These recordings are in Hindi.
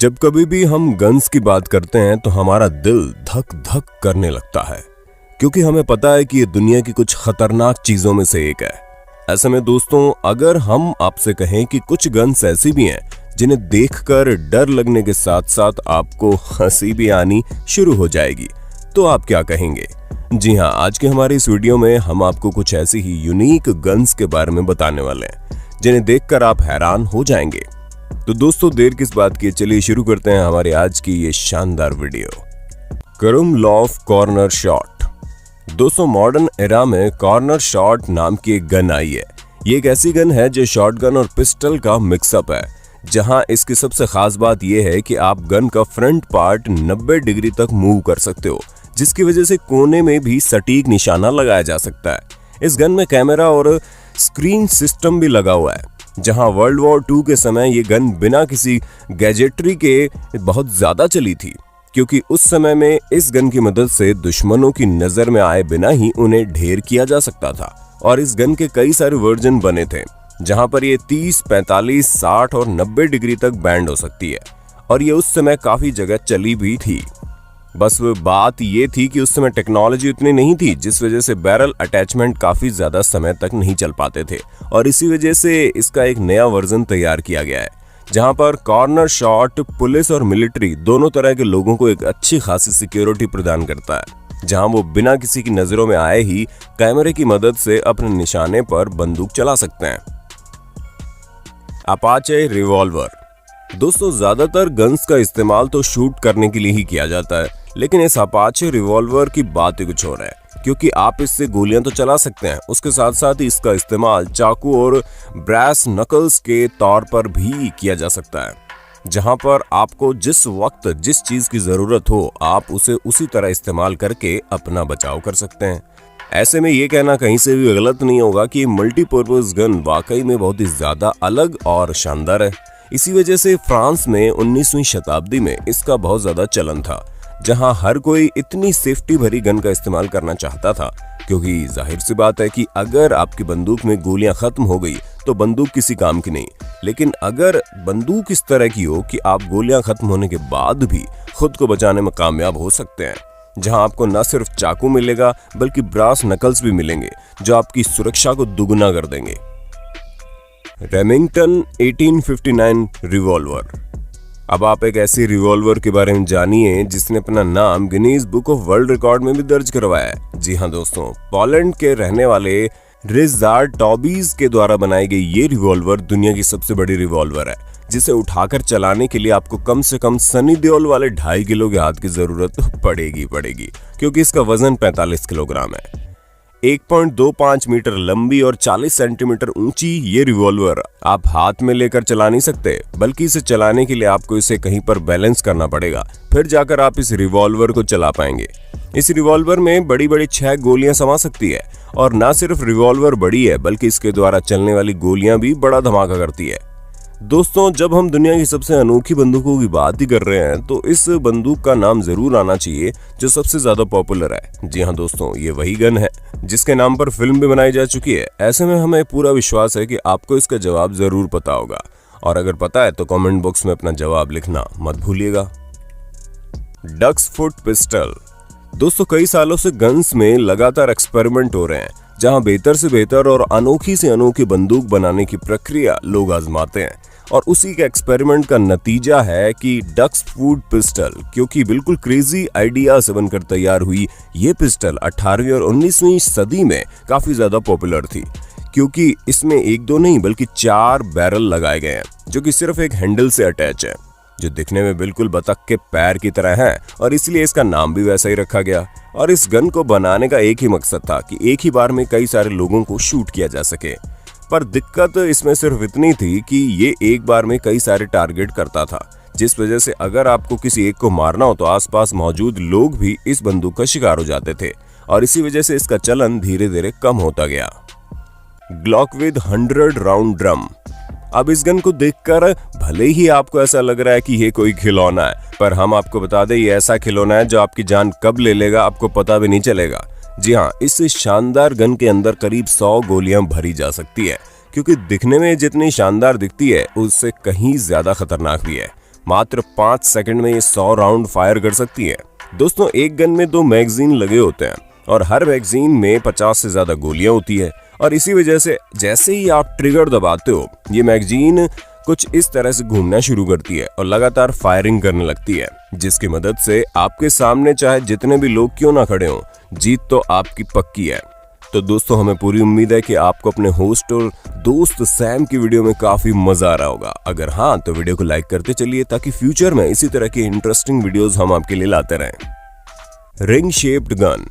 जब कभी भी हम गन्स की बात करते हैं तो हमारा दिल धक धक करने लगता है, क्योंकि हमें पता है कि ये दुनिया की कुछ खतरनाक चीजों में से एक है। ऐसे में दोस्तों, अगर हम आपसे कहें कि कुछ गन्स ऐसी भी हैं जिन्हें देखकर डर लगने के साथ साथ आपको हंसी भी आनी शुरू हो जाएगी, तो आप क्या कहेंगे? जी हाँ, आज के हमारे इस वीडियो में हम आपको कुछ ऐसी ही यूनिक गन्स के बारे में बताने वाले हैं जिन्हें देखकर आप हैरान हो जाएंगे। तो दोस्तों, देर किस बात की, चलिए शुरू करते हैं हमारे आज की ये शानदार वीडियो। करुमलॉफ कॉर्नर शॉट। दोस्तों, मॉडर्न एरा में कॉर्नर शॉट नाम की एक गन आई है। ये एक ऐसी गन है जो शॉटगन और पिस्टल का मिक्सअप है, जहां इसकी सबसे खास बात यह है कि आप गन का फ्रंट पार्ट 90 डिग्री तक मूव कर सकते हो, जिसकी वजह से कोने में भी सटीक निशाना लगाया जा सकता है। इस गन में कैमरा और स्क्रीन सिस्टम भी लगा हुआ है। जहां वर्ल्ड वॉर 2 के समय ये गन बिना किसी गैजेटरी के बहुत ज्यादा चली थी, क्योंकि उस समय में इस गन की मदद से दुश्मनों की नजर में आए बिना ही उन्हें ढेर किया जा सकता था। और इस गन के कई सारे वर्जन बने थे, जहां पर ये 30, 45, 60 और 90 डिग्री तक बैंड हो सकती है, और ये उस समय काफी जगह चली भी थी। बस बात ये थी कि उस समय टेक्नोलॉजी उतनी नहीं थी, जिस वजह से बैरल अटैचमेंट काफी ज्यादा समय तक नहीं चल पाते थे, और इसी वजह से इसका एक नया वर्जन तैयार किया गया है, जहां पर कॉर्नर शॉट पुलिस और मिलिट्री दोनों तरह के लोगों को एक अच्छी खासी सिक्योरिटी प्रदान करता है, जहां वो बिना किसी की नजरों में आए ही कैमरे की मदद से अपने निशाने पर बंदूक चला सकते हैं। Apache revolver. दोस्तों, ज्यादातर गन्स का इस्तेमाल तो शूट करने के लिए ही किया जाता है, लेकिन इस अपाचे रिवॉल्वर की बात ही कुछ और है, क्योंकि आप इससे गोलियां तो चला सकते हैं, उसके साथ साथ ही इसका इस्तेमाल चाकू और ब्रास नकल्स के तौर पर भी किया जा सकता है, जहां पर आपको जिस वक्त जिस चीज की जरूरत हो आप उसे उसी तरह इस्तेमाल करके अपना बचाव कर सकते हैं। ऐसे में ये कहना कहीं से भी गलत नहीं होगा कि मल्टीपर्पज गन वाकई में बहुत ही ज्यादा अलग और शानदार है। इसी वजह से फ्रांस में 19वीं शताब्दी में इसका बहुत ज्यादा चलन था, जहां हर कोई इतनी सेफ्टी भरी गन का इस्तेमाल करना चाहता था, क्योंकि जाहिर सी बात है कि अगर आपकी बंदूक में गोलियां खत्म हो गई तो बंदूक किसी काम की नहीं। लेकिन अगर बंदूक इस तरह की हो कि आप गोलियां खत्म होने के बाद भी खुद को बचाने में कामयाब हो सकते हैं, जहां आपको न सिर्फ चाकू मिलेगा बल्कि ब्रास नकल्स भी मिलेंगे, जो आपकी सुरक्षा को दुगुना कर देंगे। Remington 1859 revolver. अब आप एक ऐसी रिवॉल्वर के बारे में जानिए जिसने अपना नाम Guinness book of world record में भी दर्ज करवाया है। जी हाँ दोस्तों, पोलैंड के रहने वाले रिचार्ड टॉबीज के द्वारा बनाई गई ये रिवॉल्वर दुनिया की सबसे बड़ी रिवॉल्वर है, जिसे उठाकर चलाने के लिए आपको कम से कम सनी देओल वाले 2.5 किलो के हाथ की जरूरत पड़ेगी, क्योंकि इसका वजन 45 किलोग्राम है। 1.25 मीटर लंबी और 40 सेंटीमीटर ऊंची ये रिवॉल्वर आप हाथ में लेकर चला नहीं सकते, बल्कि इसे चलाने के लिए आपको इसे कहीं पर बैलेंस करना पड़ेगा, फिर जाकर आप इस रिवॉल्वर को चला पाएंगे। इस रिवॉल्वर में बड़ी बड़ी 6 गोलियां समा सकती है, और ना सिर्फ रिवॉल्वर बड़ी है बल्कि इसके द्वारा चलने वाली गोलियां भी बड़ा धमाका करती है। दोस्तों, जब हम दुनिया की सबसे अनोखी बंदूकों की बात ही कर रहे हैं तो इस बंदूक का नाम जरूर आना चाहिए जो सबसे ज्यादा पॉपुलर है। जी हाँ दोस्तों, ये वही गन है जिसके नाम पर फिल्म भी बनाई जा चुकी है। ऐसे में हमें पूरा विश्वास है कि आपको इसका जवाब जरूर पता होगा, और अगर पता है तो कमेंट बॉक्स में अपना जवाब लिखना मत भूलिएगा। Duck's foot pistol. दोस्तों, कई सालों से गन्स में लगातार एक्सपेरिमेंट हो रहे हैं, जहां बेहतर से बेहतर और अनोखी से अनोखी बंदूक बनाने की प्रक्रिया लोग आजमाते हैं, और उसी के एक्सपेरिमेंट का नतीजा है कि डक्स फूड पिस्टल, क्योंकि बिल्कुल क्रेजी आइडिया से बनकर तैयार हुई ये पिस्टल 18वीं और 19वीं सदी में काफी ज्यादा पॉपुलर थी, क्योंकि इसमें 1-2 नहीं बल्कि 4 बैरल लगाए गए हैं, जो कि सिर्फ एक हैंडल से अटैच है, जो दिखने में बिल्कुल बतख के पैर की तरह है, और इसलिए इसका नाम भी वैसा ही रखा गया। और इस गन को बनाने का एक ही मकसद था कि एक ही बार में कई सारे लोगों को शूट किया जा सके, पर दिक्कत इसमें सिर्फ इतनी थी कि ये एक बार में कई सारे टारगेट करता था, जिस वजह से अगर आपको किसी एक को मारना हो तो आसपास मौजूद लोग भी इस बंदूक का शिकार हो जाते थे, और इसी वजह से इसका चलन धीरे धीरे कम होता गया। Glock with 100 round drum. अब इस गन को देखकर भले ही आपको ऐसा लग रहा है कि ये कोई खिलौना है, पर हम आपको बता दें ये ऐसा खिलौना है जो आपकी जान कब ले लेगा आपको पता भी नहीं चलेगा। जी हाँ, इस शानदार गन के अंदर करीब 100 गोलियां भरी जा सकती है, क्योंकि दिखने में जितनी शानदार दिखती है उससे कहीं ज्यादा खतरनाक भी है। मात्र 5 सेकंड में ये 100 राउंड फायर कर सकती है। दोस्तों, एक गन में 2 मैगजीन लगे होते हैं और हर मैगजीन में 50 से ज्यादा गोलियां होती है और इसी वजह से जैसे ही आप ट्रिगर दबाते हो ये मैगजीन कुछ इस तरह से घूमना शुरू करती है और लगातार फायरिंग करने लगती है, जिसकी मदद से आपके सामने चाहे जितने भी लोग क्यों ना खड़े हों, जीत तो आपकी पक्की है। तो दोस्तों, हमें पूरी उम्मीद है कि आपको अपने होस्ट और दोस्त सैम की वीडियो में काफी मजा आ रहा होगा। अगर हाँ तो वीडियो को लाइक करते चलिए ताकि फ्यूचर में इसी तरह की इंटरेस्टिंग वीडियोस हम आपके लिए लाते रहें। Ring shaped gun.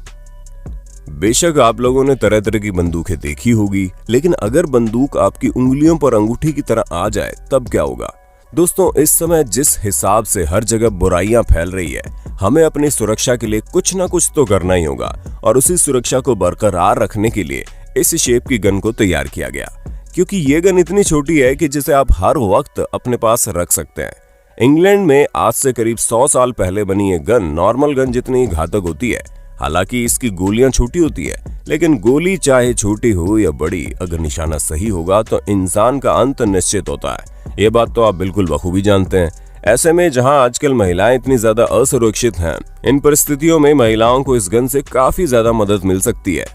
बेशक आप लोगों ने तरह तरह की बंदूकें देखी होगी, लेकिन अगर बंदूक आपकी उंगलियों पर अंगूठी की तरह आ जाए तब क्या होगा? दोस्तों, इस समय जिस हिसाब से हर जगह बुराइयां फैल रही है, हमें अपनी सुरक्षा के लिए कुछ ना कुछ तो करना ही होगा और उसी सुरक्षा को बरकरार रखने के लिए इस शेप की गन को तैयार किया गया, क्योंकि ये गन इतनी छोटी है कि जिसे आप हर वक्त अपने पास रख सकते हैं। इंग्लैंड में आज से करीब 100 साल पहले बनी ये गन नॉर्मल गन जितनी घातक होती है। हालांकि इसकी गोलियां छोटी होती है, लेकिन गोली चाहे छोटी हो या बड़ी, अगर निशाना सही होगा तो इंसान का अंत निश्चित होता है। ये बात तो आप बिल्कुल बखूबी जानते हैं। ऐसे में जहां आजकल महिलाएं इतनी ज्यादा असुरक्षित हैं, इन परिस्थितियों में महिलाओं को इस गन से काफी ज्यादा मदद मिल सकती है।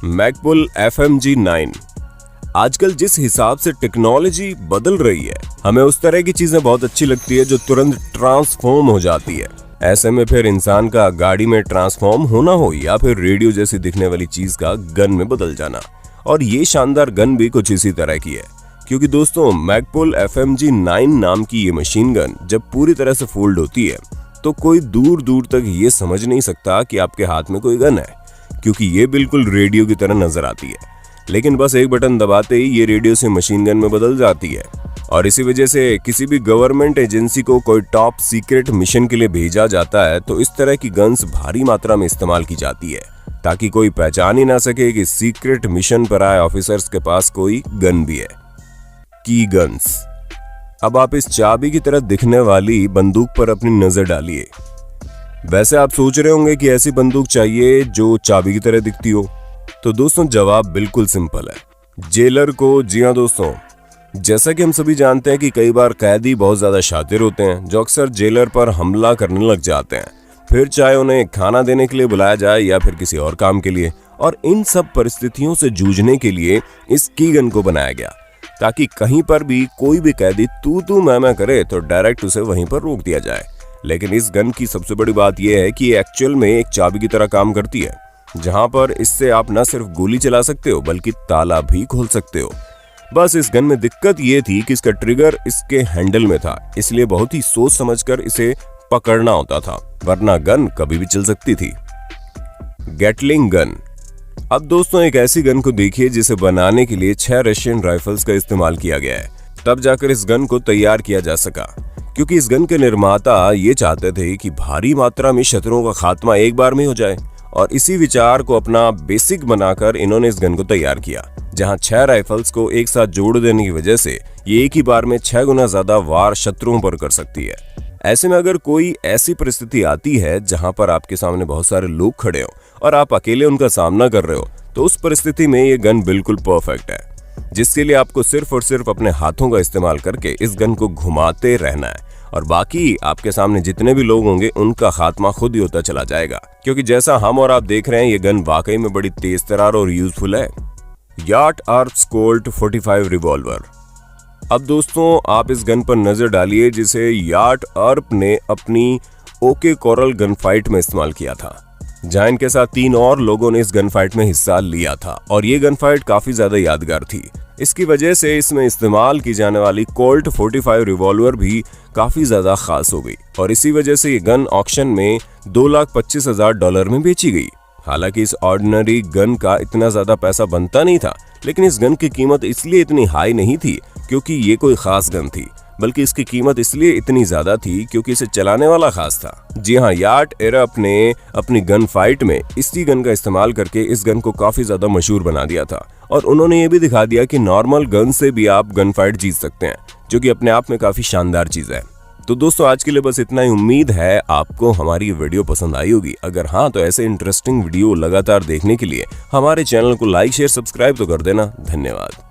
Magpul FMG9। आजकल जिस हिसाब से टेक्नोलॉजी बदल रही है, हमें उस तरह की चीजें बहुत अच्छी लगती है जो तुरंत ट्रांसफॉर्म हो जाती है। ऐसे में फिर इंसान का गाड़ी में ट्रांसफॉर्म होना हो या फिर रेडियो जैसी दिखने वाली चीज का गन में बदल जाना, और ये शानदार गन भी कुछ इसी तरह की है। क्योंकि दोस्तों, मैगपुल FMG9 नाम की ये मशीन गन जब पूरी तरह से फोल्ड होती है तो कोई दूर दूर तक ये समझ नहीं सकता कि आपके हाथ में कोई गन है, क्योंकि ये बिल्कुल रेडियो की तरह नजर आती है। लेकिन बस एक बटन दबाते ही ये रेडियो से मशीन गन में बदल जाती है और इसी वजह से किसी भी गवर्नमेंट एजेंसी को कोई टॉप सीक्रेट मिशन के लिए भेजा जाता है तो इस तरह की गन्स भारी मात्रा में इस्तेमाल की जाती है, ताकि कोई पहचान ही ना सके कि सीक्रेट मिशन पर आए ऑफिसर्स के पास कोई गन भी है। की गन्स। अब आप इस चाबी की तरह दिखने वाली बंदूक पर अपनी नजर डालिए। वैसे आप सोच रहे होंगे कि ऐसी बंदूक चाहिए जो चाबी की तरह दिखती हो, तो दोस्तों जवाब बिल्कुल सिंपल है, जेलर को। जी हाँ दोस्तों, जैसा कि हम सभी जानते हैं कि कई बार कैदी बहुत ज्यादा शातिर होते हैं जो अक्सर जेलर पर हमला करने लग जाते हैं, फिर चाहे उन्हें खाना देने के लिए बुलाया जाए या फिर किसी और काम के लिए। और इन सब परिस्थितियों से जूझने के लिए इस की गन को बनाया गया, ताकि कहीं पर भी कोई भी कैदी तू मैं करे तो डायरेक्ट उसे वहीं पर रोक दिया जाए। लेकिन इस गन की सबसे बड़ी बात यह है कि ये एक्चुअल में एक चाबी की तरह काम करती है, जहां पर इससे आप न सिर्फ गोली चला सकते हो बल्कि ताला भी खोल सकते हो। बस इस गन में दिक्कत ये थी कि इसका ट्रिगर इसके हैंडल में था, इसलिए बहुत ही सोच समझकर इसे पकड़ना होता था, वरना गन कभी भी चल सकती थी। Gatling gun. अब दोस्तों, एक ऐसी गन को देखिए जिसे बनाने के लिए 6 रशियन राइफल्स का इस्तेमाल किया गया है, तब जाकर इस गन को तैयार किया जा सका। क्योंकि इस गन के निर्माता ये चाहते थे कि भारी मात्रा में शत्रुओं का खात्मा एक बार में हो जाए, और इसी विचार को अपना बेसिक बनाकर इन्होंने इस गन को तैयार किया, जहां 6 राइफल्स को एक साथ जोड़ देने की वजह से ये एक ही बार में 6 गुना ज्यादा वार शत्रुओं पर कर सकती है। ऐसे में अगर कोई ऐसी परिस्थिति आती है जहां पर आपके सामने बहुत सारे लोग खड़े हो और आप अकेले उनका सामना कर रहे हो, तो उस परिस्थिति में ये गन बिल्कुल परफेक्ट है, जिसके लिए आपको सिर्फ और सिर्फ अपने हाथों का इस्तेमाल करके इस गन को घुमाते रहना है, और बाकी आपके सामने जितने भी लोग होंगे उनका खात्मा खुद ही होता चला जाएगा। क्योंकि जैसा हम और आप देख रहे हैं, ये गन वाकई में बड़ी तेज तरार और यूजफुल है। यार्ट आर्प्स कोल्ट 45 रिवॉल्वर। अब दोस्तों, आप इस गन पर नजर डालिए जिसे यार्ट आर्प ने अपनी ओके कोरल गन फाइट में इस्तेमाल किया था, जहां इनके साथ 3 और लोगों ने इस गन फाइट में हिस्सा लिया था, और ये गन फाइट काफी ज्यादा यादगार थी। इसकी वजह से इसमें इस्तेमाल की जाने वाली कोल्ट 45 रिवॉल्वर भी काफी ज्यादा खास हो गई, और इसी वजह से ये गन ऑक्शन में $2,25,000 में बेची गई। हालांकि इस ऑर्डिनरी गन का इतना ज्यादा पैसा बनता नहीं था, लेकिन इस गन की कीमत इसलिए इतनी हाई नहीं थी क्योंकि ये कोई खास गन थी, बल्कि इसकी कीमत इसलिए इतनी ज्यादा थी क्योंकि इसे चलाने वाला खास था। जी हाँ, यार्ट एरप ने अपनी गन फाइट में इसी गन का इस्तेमाल करके इस गन को काफी ज्यादा मशहूर बना दिया था, और उन्होंने ये भी दिखा दिया कि नॉर्मल गन से भी आप गन फाइट जीत सकते हैं, जो कि अपने आप में काफी शानदार चीज है। तो दोस्तों, आज के लिए बस इतना ही। उम्मीद है आपको हमारी वीडियो पसंद आई होगी। अगर हाँ, तो ऐसे इंटरेस्टिंग वीडियो लगातार देखने के लिए हमारे चैनल को लाइक, शेयर, सब्सक्राइब तो कर देना। धन्यवाद।